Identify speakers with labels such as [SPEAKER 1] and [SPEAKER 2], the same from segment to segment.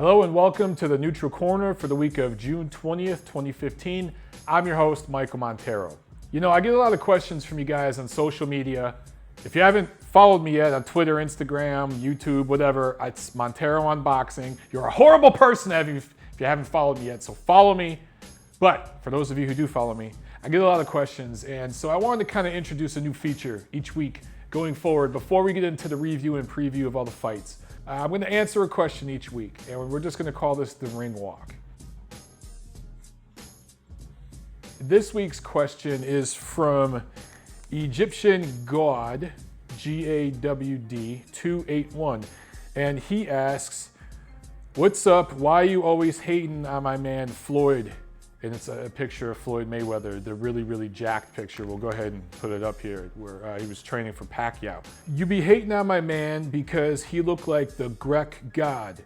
[SPEAKER 1] Hello and welcome to the Neutral Corner for the week of June 20th, 2015. I'm your host, Michael Montero. You know, I get a lot of questions from you guys on social media. If you haven't followed me yet on Twitter, Instagram, YouTube, whatever, it's Montero Unboxing. You're a horrible person if you haven't followed me yet, so follow me. But for those of you who do follow me, I get a lot of questions, and so I wanted to kind of introduce a new feature each week going forward before we get into the review and preview of all the fights. I'm going to answer a question each week, and we're just going to call this the ring walk. This week's question is from Egyptian God, G-A-W-D 281, and he asks, "What's up? Why you always hating on my man Floyd?" And it's a picture of Floyd Mayweather, the really jacked picture. We'll go ahead and put it up here where he was training for Pacquiao. "You be hating on my man because he looked like the Greek god."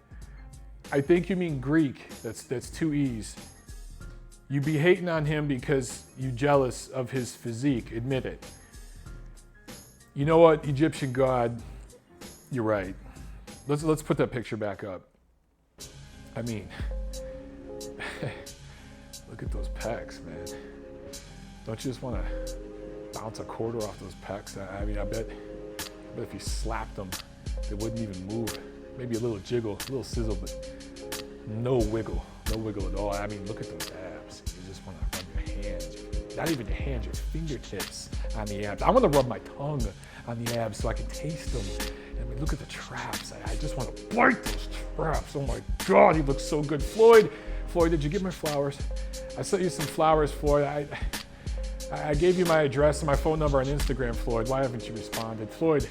[SPEAKER 1] I think you mean Greek, that's two E's. "You be hating on him because you jealous of his physique, admit it." You know what, Egyptian God, you're right. Let's put that picture back up. I mean, look at those pecs, man. Don't you just want to bounce a quarter off those pecs? I mean, I bet if you slapped them, they wouldn't even move. Maybe a little jiggle, a little sizzle, but no wiggle at all. I mean, look at those abs. You just want to rub your hands, not even your hands, your fingertips on the abs. I want to rub my tongue on the abs so I can taste them. I mean, look at the traps. I just want to bite those traps. Oh my God, he looks so good. Floyd, did you get my flowers? I sent you some flowers, Floyd. I gave you my address and my phone number on Instagram, Floyd. Why haven't you responded? Floyd,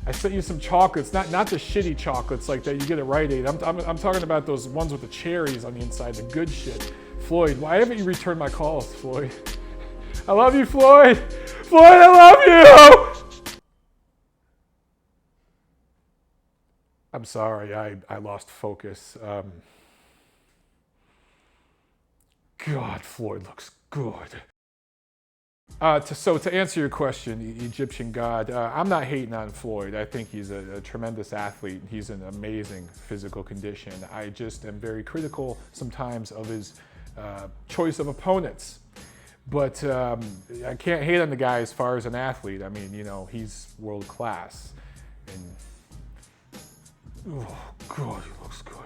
[SPEAKER 1] I sent you some chocolates, not the shitty chocolates like that you get at Rite Aid. I'm talking about those ones with the cherries on the inside, the good shit. Floyd, why haven't you returned my calls, Floyd? I love you, Floyd. Floyd, I love you. I'm sorry, I lost focus. God, Floyd looks good. So to answer your question, Egyptian God, I'm not hating on Floyd. I think he's a tremendous athlete. He's in amazing physical condition. I just am very critical sometimes of his choice of opponents. But I can't hate on the guy as far as an athlete. I mean, you know, he's world class. And oh, God, he looks good.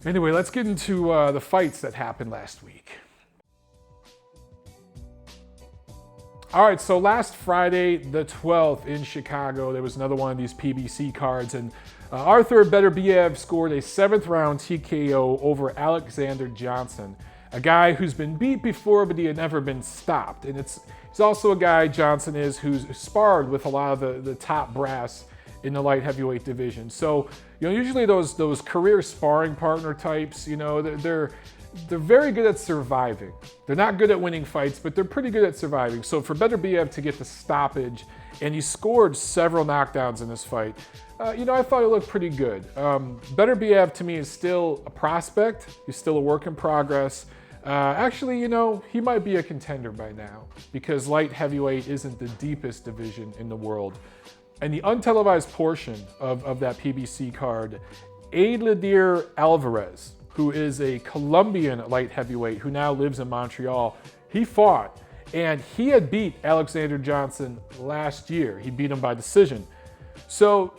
[SPEAKER 1] Anyway, let's get into the fights that happened last week. All right, so last Friday, the 12th in Chicago, there was another one of these PBC cards, and Arthur Beterbiev scored a 7th round TKO over Alexander Johnson, a guy who's been beat before, but he had never been stopped. And he's also a guy, Johnson is, who's sparred with a lot of the top brass in the light heavyweight division. So, you know, usually those career sparring partner types, you know, they're very good at surviving. They're not good at winning fights, but they're pretty good at surviving. So for Beterbiev to get the stoppage, and he scored several knockdowns in this fight, you know, I thought it looked pretty good. Beterbiev to me is still a prospect. He's still a work in progress. Actually, you know, he might be a contender by now because light heavyweight isn't the deepest division in the world. And the untelevised portion of that PBC card, Erislandy Lara, who is a Colombian light heavyweight who now lives in Montreal, he fought, and he had beat Alexander Johnson last year. He beat him by decision. So,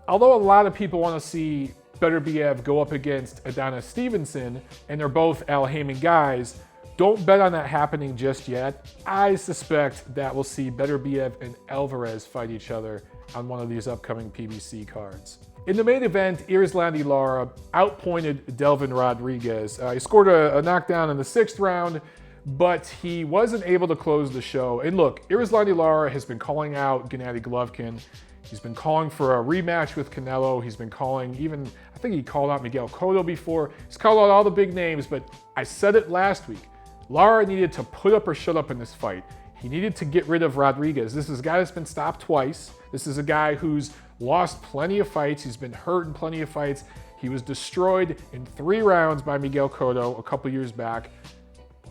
[SPEAKER 1] although a lot of people want to see Beterbiev go up against Adonis Stevenson, and they're both Al Haymon guys, don't bet on that happening just yet. I suspect that we'll see Beterbiev and Alvarez fight each other on one of these upcoming PBC cards. In the main event, Erislandy Lara outpointed Delvin Rodriguez. He scored a knockdown in the 6th round, but he wasn't able to close the show. And look, Erislandy Lara has been calling out Gennady Golovkin. He's been calling for a rematch with Canelo. He's been calling even, I think he called out Miguel Cotto before. He's called out all the big names, but I said it last week. Lara needed to put up or shut up in this fight. He needed to get rid of Rodriguez. This is a guy that's been stopped twice. This is a guy who's lost plenty of fights. He's been hurt in plenty of fights. He was destroyed in 3 rounds by Miguel Cotto a couple years back.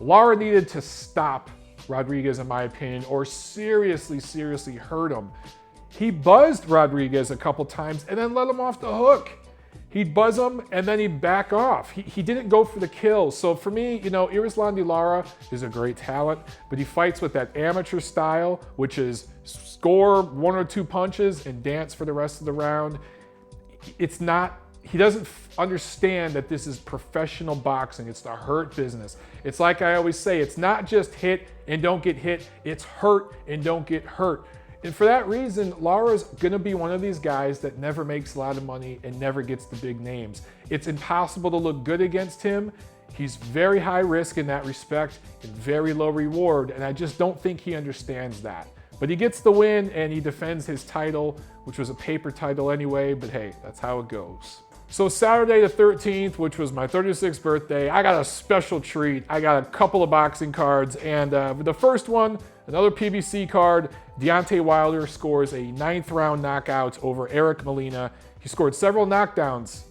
[SPEAKER 1] Lara needed to stop Rodriguez, in my opinion, or seriously hurt him. He buzzed Rodriguez a couple times and then let him off the hook. he'd buzz him and then he'd back off. He didn't go for the kill. So for me, you know, Erislandy Lara is a great talent, but he fights with that amateur style, which is score 1 or 2 punches and dance for the rest of the round. It's not, he doesn't understand that this is professional boxing. It's the hurt business. It's like I always say, it's not just hit and don't get hit, it's hurt and don't get hurt. And for that reason, Lara's gonna be one of these guys that never makes a lot of money and never gets the big names. It's impossible to look good against him. He's very high risk in that respect and very low reward, and I just don't think he understands that. But he gets the win and he defends his title, which was a paper title anyway, but hey, that's how it goes. So Saturday the 13th, which was my 36th birthday, I got a special treat. I got a couple of boxing cards, and the first one, another PBC card, Deontay Wilder scores a 9th round knockout over Eric Molina. He scored several knockdowns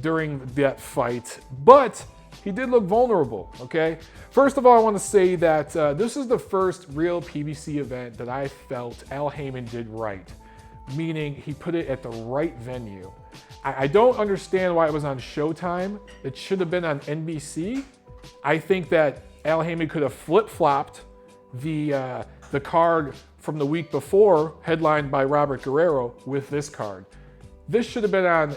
[SPEAKER 1] during that fight, but he did look vulnerable, okay? First of all, I want to say that this is the first real PBC event that I felt Al Haymon did right, meaning he put it at the right venue. I don't understand why it was on Showtime. It should have been on NBC. I think that Al Haymon could have flip-flopped the card from the week before, headlined by Robert Guerrero, with this card. This should have been on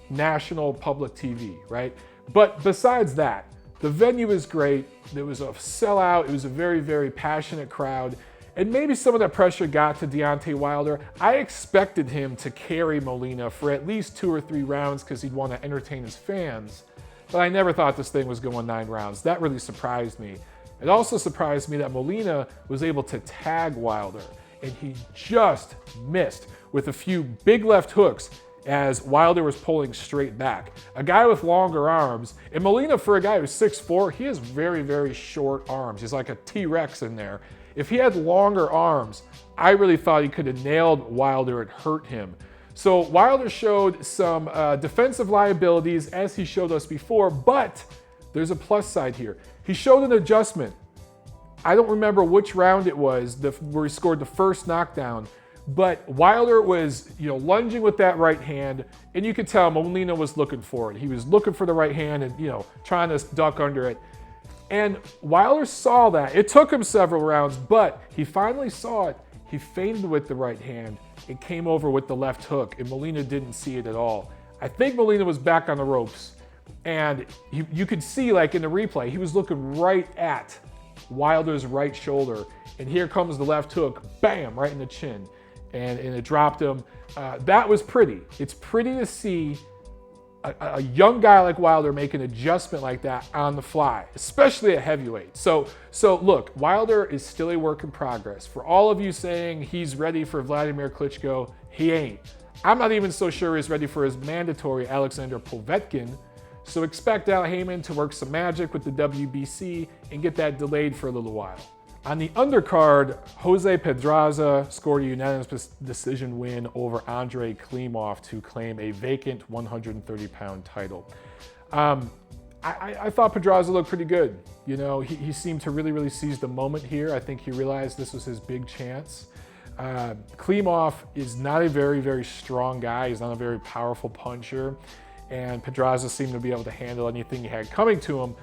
[SPEAKER 1] national public TV, right? But besides that, the venue is great. There was a sellout. It was a very, very passionate crowd. And maybe some of that pressure got to Deontay Wilder. I expected him to carry Molina for at least 2 or 3 rounds because he'd want to entertain his fans. But I never thought this thing was going 9 rounds. That really surprised me. It also surprised me that Molina was able to tag Wilder, and he just missed with a few big left hooks as Wilder was pulling straight back. A guy with longer arms, and Molina, for a guy who's 6'4", he has very, very short arms. He's like a T-Rex in there. If he had longer arms, I really thought he could have nailed Wilder and hurt him. So Wilder showed some defensive liabilities, as he showed us before, but there's a plus side here. He showed an adjustment. I don't remember which round it was where he scored the first knockdown, but Wilder was, lunging with that right hand, and you could tell Molina was looking for it. He was looking for the right hand and, trying to duck under it. And Wilder saw that. It took him several rounds, but he finally saw it. He feinted with the right hand and came over with the left hook, and Molina didn't see it at all. I think Molina was back on the ropes, and you could see, like in the replay, he was looking right at Wilder's right shoulder, and here comes the left hook, bam, right in the chin, and it dropped him. That was pretty. It's pretty to see a young guy like Wilder make an adjustment like that on the fly, especially at heavyweight. So look, Wilder is still a work in progress. For all of you saying he's ready for Vladimir Klitschko, he ain't. I'm not even so sure he's ready for his mandatory Alexander Povetkin. So expect Al Haymon to work some magic with the WBC and get that delayed for a little while. On the undercard, Jose Pedraza scored a unanimous decision win over Andre Cleanoff to claim a vacant 130-pound title. I thought Pedraza looked pretty good. He seemed to really seize the moment here. I think he realized this was his big chance. Cleanoff is not a very strong guy. He's not a very powerful puncher. And Pedraza seemed to be able to handle anything he had coming to him.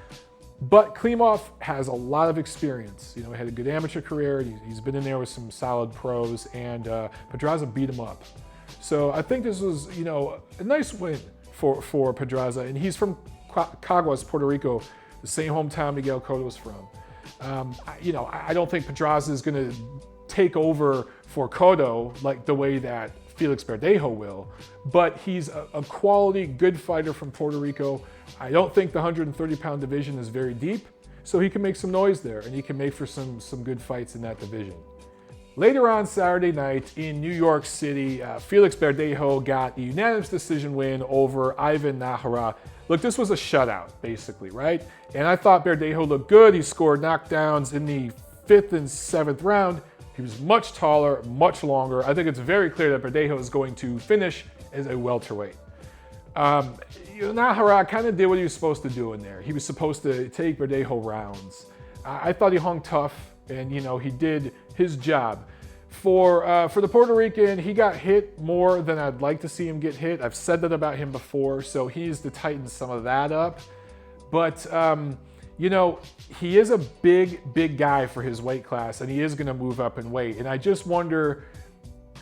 [SPEAKER 1] But Cleanoff has a lot of experience. He had a good amateur career. He's been in there with some solid pros, and Pedraza beat him up. So I think this was, a nice win for Pedraza. And he's from Caguas, Puerto Rico, the same hometown Miguel Cotto was from. I don't think Pedraza is going to take over for Cotto like the way that Felix Verdejo will, but he's a quality, good fighter from Puerto Rico. I don't think the 130-pound division is very deep, so he can make some noise there, and he can make for some good fights in that division. Later on Saturday night in New York City, Felix Verdejo got a unanimous decision win over Ivan Najara. Look, this was a shutout, basically, right? And I thought Verdejo looked good. He scored knockdowns in the 5th and 7th round. He was much taller, much longer. I think it's very clear that Verdejo is going to finish as a welterweight. Najara kind of did what he was supposed to do in there. He was supposed to take Verdejo rounds. I thought he hung tough, and he did his job. For the Puerto Rican, he got hit more than I'd like to see him get hit. I've said that about him before, so he needs to tighten some of that up. But, you know, he is a big guy for his weight class, and he is going to move up in weight. And I just wonder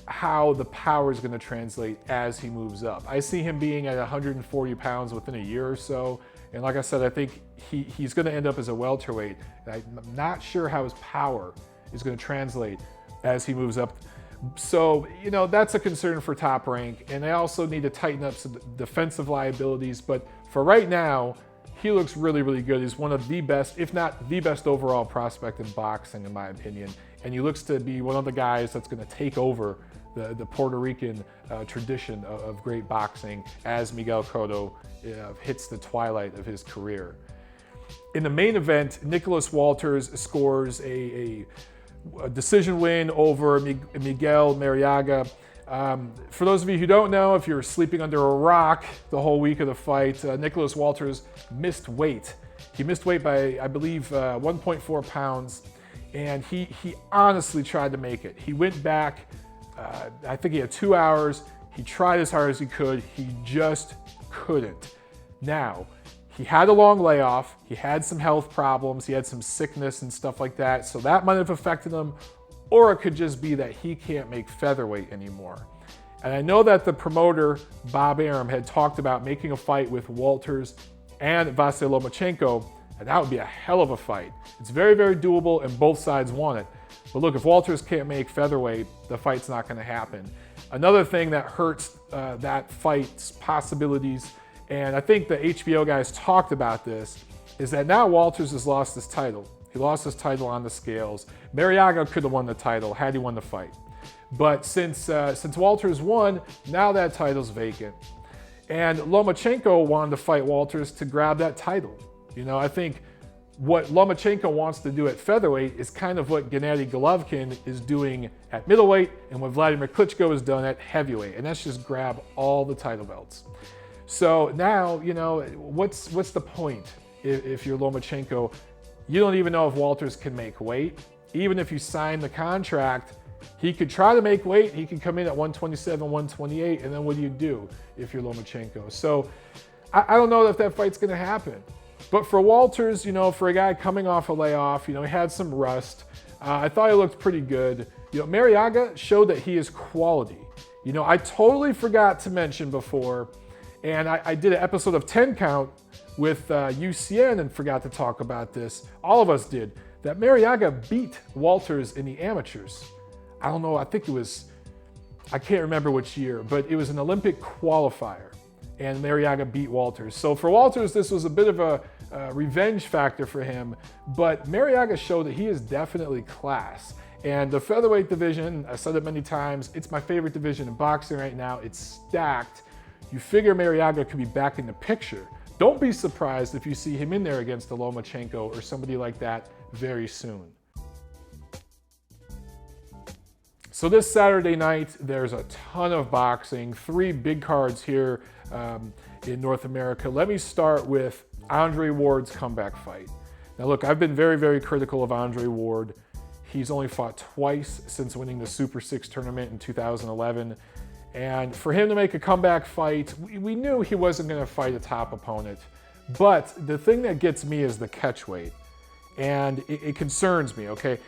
[SPEAKER 1] how the power is going to translate as he moves up. I see him being at 140 pounds within a year or so. And like I said, I think he's going to end up as a welterweight. And I'm not sure how his power is going to translate as he moves up. So, you know, that's a concern for Top Rank. And they also need to tighten up some defensive liabilities. But for right now, he looks really good. He's one of the best, if not the best overall prospect in boxing, in my opinion. And he looks to be one of the guys that's going to take over the Puerto Rican tradition of great boxing as Miguel Cotto hits the twilight of his career. In the main event, Nicholas Walters scores a decision win over Miguel Mariaga. For those of you who don't know, if you're sleeping under a rock the whole week of the fight, Nicholas Walters missed weight. He missed weight by, I believe, 1.4 pounds, and he honestly tried to make it. He went back, I think he had 2 hours. He tried as hard as he could. He just couldn't. Now, he had a long layoff. He had some health problems. He had some sickness and stuff like that. So that might have affected him. Or it could just be that he can't make featherweight anymore. And I know that the promoter, Bob Arum, had talked about making a fight with Walters and Vasily Lomachenko, and that would be a hell of a fight. It's very doable, and both sides want it. But look, if Walters can't make featherweight, the fight's not going to happen. Another thing that hurts that fight's possibilities, and I think the HBO guys talked about this, is that now Walters has lost his title. He lost his title on the scales. Mariaga could have won the title had he won the fight. But since Walters won, now that title's vacant. And Lomachenko wanted to fight Walters to grab that title. You know, I think what Lomachenko wants to do at featherweight is kind of what Gennady Golovkin is doing at middleweight and what Vladimir Klitschko has done at heavyweight. And that's just grab all the title belts. So now, you know, what's the point if you're Lomachenko? You don't even know if Walters can make weight. Even if you sign the contract, he could try to make weight. He could come in at 127, 128, and then what do if you're Lomachenko? So I don't know if that fight's going to happen. But for Walters, you know, for a guy coming off a layoff, you know, he had some rust. I thought he looked pretty good. You know, Mariaga showed that he is quality. You know, I totally forgot to mention before, and I did an episode of 10 Count with UCN and forgot to talk about this. All of us did. That Mariaga beat Walters in the amateurs. I don't know, I think it was, I can't remember which year, but it was an Olympic qualifier, and Mariaga beat Walters. So for Walters, this was a bit of a revenge factor for him, but Mariaga showed that he is definitely class. And the featherweight division, I said it many times, it's my favorite division in boxing right now. It's stacked. You figure Mariaga could be back in the picture. Don't be surprised if you see him in there against a Lomachenko or somebody like that very soon. So this Saturday night, there's a ton of boxing, 3 big cards here in North America. Let me start with Andre Ward's comeback fight. Now look, I've been very critical of Andre Ward. He's only fought twice since winning the Super 6 tournament in 2011. And for him to make a comeback fight, we knew he wasn't going to fight a top opponent. But the thing that gets me is the catchweight. And it concerns me, okay?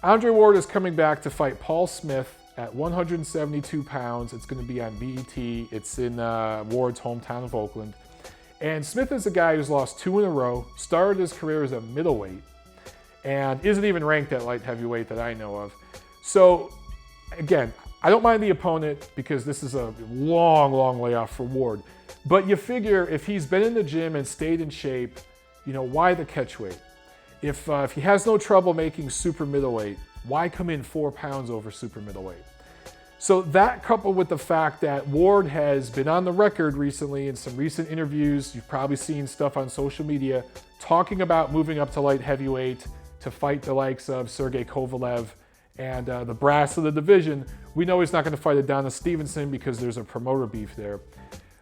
[SPEAKER 1] Andre Ward is coming back to fight Paul Smith at 172 pounds. It's going to be on BET. It's in Ward's hometown of Oakland. And Smith is a guy who's lost 2 in a row, started his career as a middleweight, and isn't even ranked at light heavyweight that I know of. So, again, I don't mind the opponent because this is a long layoff for Ward. But you figure if he's been in the gym and stayed in shape, you know, why the catchweight? If he has no trouble making super middleweight, why come in 4 pounds over super middleweight? So that coupled with the fact that Ward has been on the record recently in some recent interviews, you've probably seen stuff on social media, talking about moving up to light heavyweight to fight the likes of Sergey Kovalev and the brass of the division. We know he's not going to fight Adonis Stevenson because there's a promoter beef there.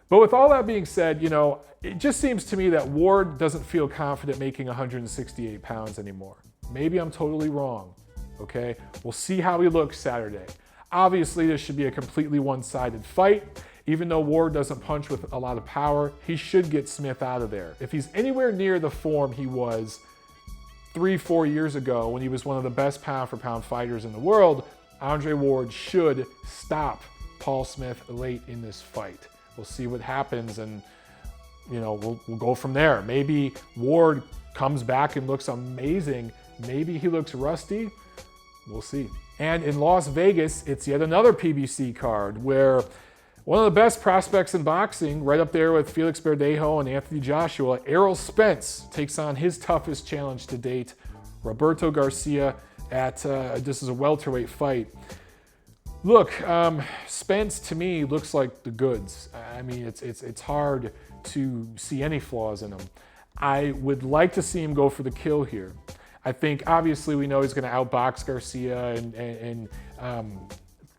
[SPEAKER 1] But with all that being said, you know, it just seems to me that Ward doesn't feel confident making 168 pounds anymore. Maybe I'm totally wrong. okay? We'll see how he looks Saturday. Obviously, this should be a completely one-sided fight. Even though Ward doesn't punch with a lot of power, he should get Smith out of there. If he's anywhere near the form he was 3-4 years ago when he was one of the best pound-for-pound fighters in the world, Andre Ward should stop Paul Smith late in this fight. We'll see what happens, and we'll go from there. Maybe Ward comes back and looks amazing. Maybe he looks rusty. We'll see. And in Las Vegas, it's yet another PBC card where one of the best prospects in boxing, right up there with Felix Verdejo and Anthony Joshua, Errol Spence takes on his toughest challenge to date, Roberto Garcia, at this is a welterweight fight. Look, Spence to me looks like the goods. I mean, it's hard to see any flaws in him. I would like to see him go for the kill here. I think obviously we know he's going to outbox Garcia and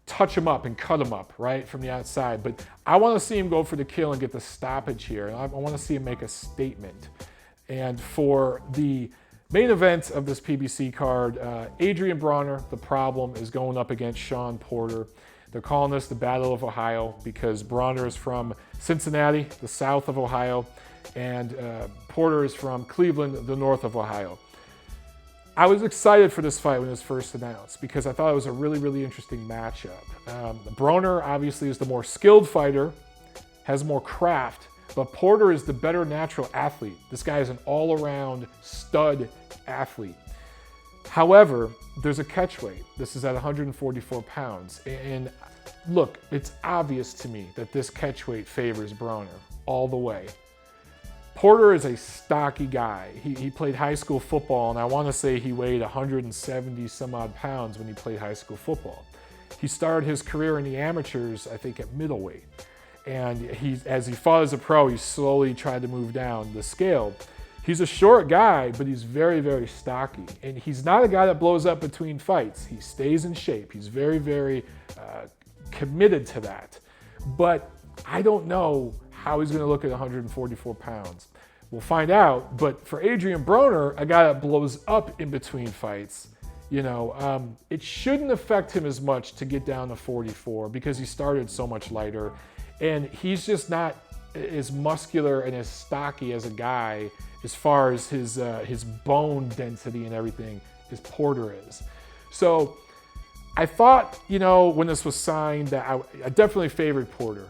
[SPEAKER 1] touch him up and cut him up, right, from the outside. But I want to see him go for the kill and get the stoppage here. I want to see him make a statement. And for the main event of this PBC card, Adrian Broner, the problem, is going up against Shawn Porter. They're calling this the Battle of Ohio because Broner is from Cincinnati, the south of Ohio, and Porter is from Cleveland, the north of Ohio. I was excited for this fight when it was first announced because I thought it was a really, really interesting matchup. Broner obviously is the more skilled fighter, has more craft, but Porter is the better natural athlete. This guy is an all-around stud athlete. However, there's a catchweight. This is at 144 pounds. And look, it's obvious to me that this catchweight favors Broner all the way. Porter is a stocky guy. He played high school football, and I want to say he weighed 170 some odd pounds when he played high school football. He started his career in the amateurs, I think, at middleweight. And as he fought as a pro, he slowly tried to move down the scale. He's a short guy, but he's very, very stocky. And he's not a guy that blows up between fights. He stays in shape. He's very, very committed to that. But I don't know how he's going to look at 144 pounds. We'll find out. But for Adrian Broner, a guy that blows up in between fights, it shouldn't affect him as much to get down to 44 because he started so much lighter. And he's just not as muscular and as stocky as a guy as far as his bone density and everything as Porter is. So I thought, when this was signed that I definitely favored Porter.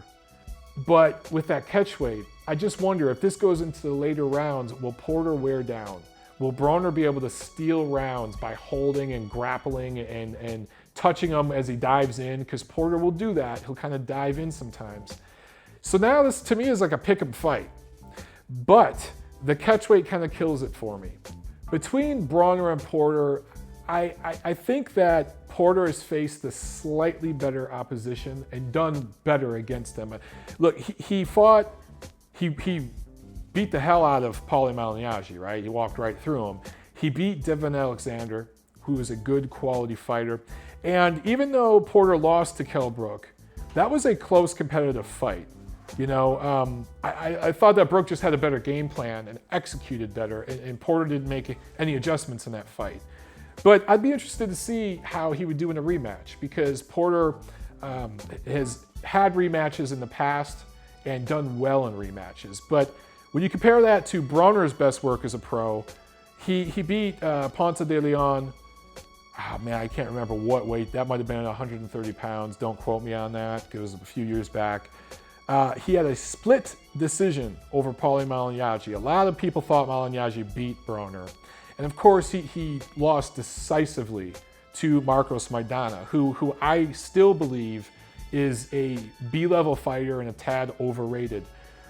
[SPEAKER 1] But with that catchweight, I just wonder if this goes into the later rounds, will Porter wear down? Will Broner be able to steal rounds by holding and grappling and touching him as he dives in? Because Porter will do that. He'll kind of dive in sometimes. So now this, to me, is like a pick-em fight. But the catchweight kind of kills it for me. Between Broner and Porter, I think that Porter has faced the slightly better opposition and done better against them. Look, he beat the hell out of Paulie Malignaggi, right? He walked right through him. He beat Devin Alexander, who is a good quality fighter. And even though Porter lost to Kell Brook, that was a close competitive fight. I thought that Brook just had a better game plan and executed better, and Porter didn't make any adjustments in that fight. But I'd be interested to see how he would do in a rematch because Porter has had rematches in the past and done well in rematches. But when you compare that to Broner's best work as a pro, he beat Ponce de Leon. Oh man, I can't remember what weight. That might have been 130 pounds. Don't quote me on that. It was a few years back. He had a split decision over Paulie Malignaggi. A lot of people thought Malignaggi beat Broner. And of course, he lost decisively to Marcos Maidana, who I still believe is a B-level fighter and a tad overrated.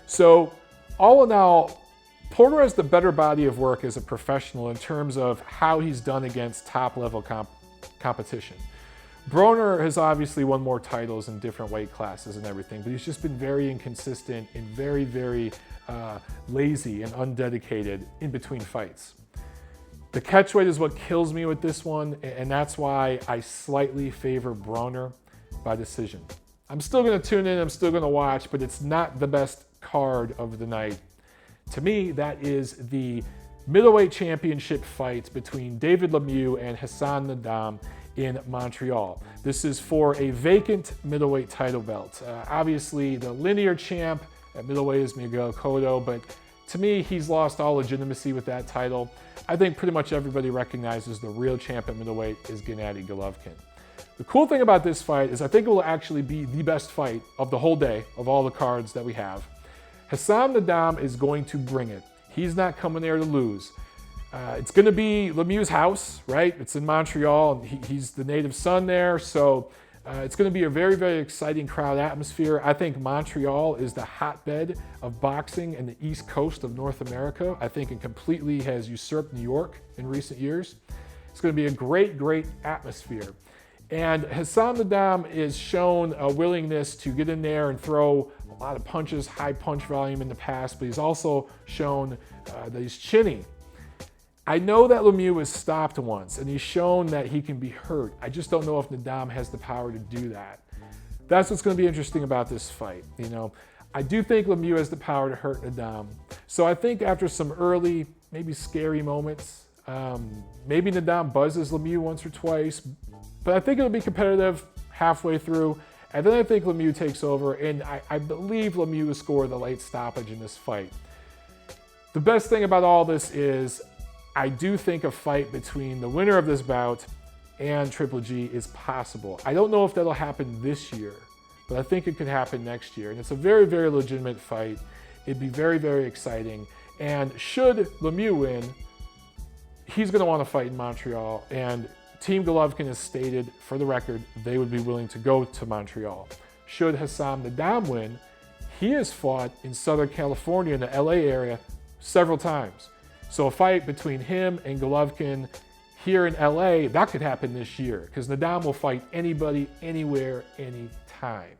[SPEAKER 1] So all in all, Porter has the better body of work as a professional in terms of how he's done against top-level competition. Broner has obviously won more titles in different weight classes and everything, but he's just been very inconsistent and very, very lazy and undedicated in between fights. The catchweight is what kills me with this one, and that's why I slightly favor Broner by decision. I'm still going to tune in, I'm still going to watch, but it's not the best card of the night. To me, that is the middleweight championship fight between David Lemieux and Erislandy in Montreal. This is for a vacant middleweight title belt. Obviously, the linear champ at middleweight is Miguel Cotto, but to me, he's lost all legitimacy with that title. I think pretty much everybody recognizes the real champ at middleweight is Gennady Golovkin. The cool thing about this fight is I think it will actually be the best fight of the whole day, of all the cards that we have. Erislandy is going to bring it. He's not coming there to lose. It's going to be Lemieux's house, right? It's in Montreal, and he's the native son there, so it's going to be a very, very exciting crowd atmosphere. I think Montreal is the hotbed of boxing in the East Coast of North America. I think it completely has usurped New York in recent years. It's going to be a great, great atmosphere. And Erislandy is shown a willingness to get in there and throw a lot of punches, high punch volume in the past, but he's also shown that he's chinny. I know that Lemieux was stopped once, and he's shown that he can be hurt. I just don't know if N'Dam has the power to do that. That's what's going to be interesting about this fight. You know, I do think Lemieux has the power to hurt N'Dam. So I think after some early, maybe scary moments, maybe N'Dam buzzes Lemieux once or twice, but I think it'll be competitive halfway through. And then I think Lemieux takes over, and I believe Lemieux will score the late stoppage in this fight. The best thing about all this is I do think a fight between the winner of this bout and Triple G is possible. I don't know if that'll happen this year, but I think it could happen next year. And it's a very, very legitimate fight. It'd be very, very exciting. And should Lemieux win, he's going to want to fight in Montreal. And Team Golovkin has stated, for the record, they would be willing to go to Montreal. Should Erislandy win, he has fought in Southern California, in the LA area, several times. So a fight between him and Golovkin here in LA, that could happen this year, because N'Dam will fight anybody, anywhere, anytime.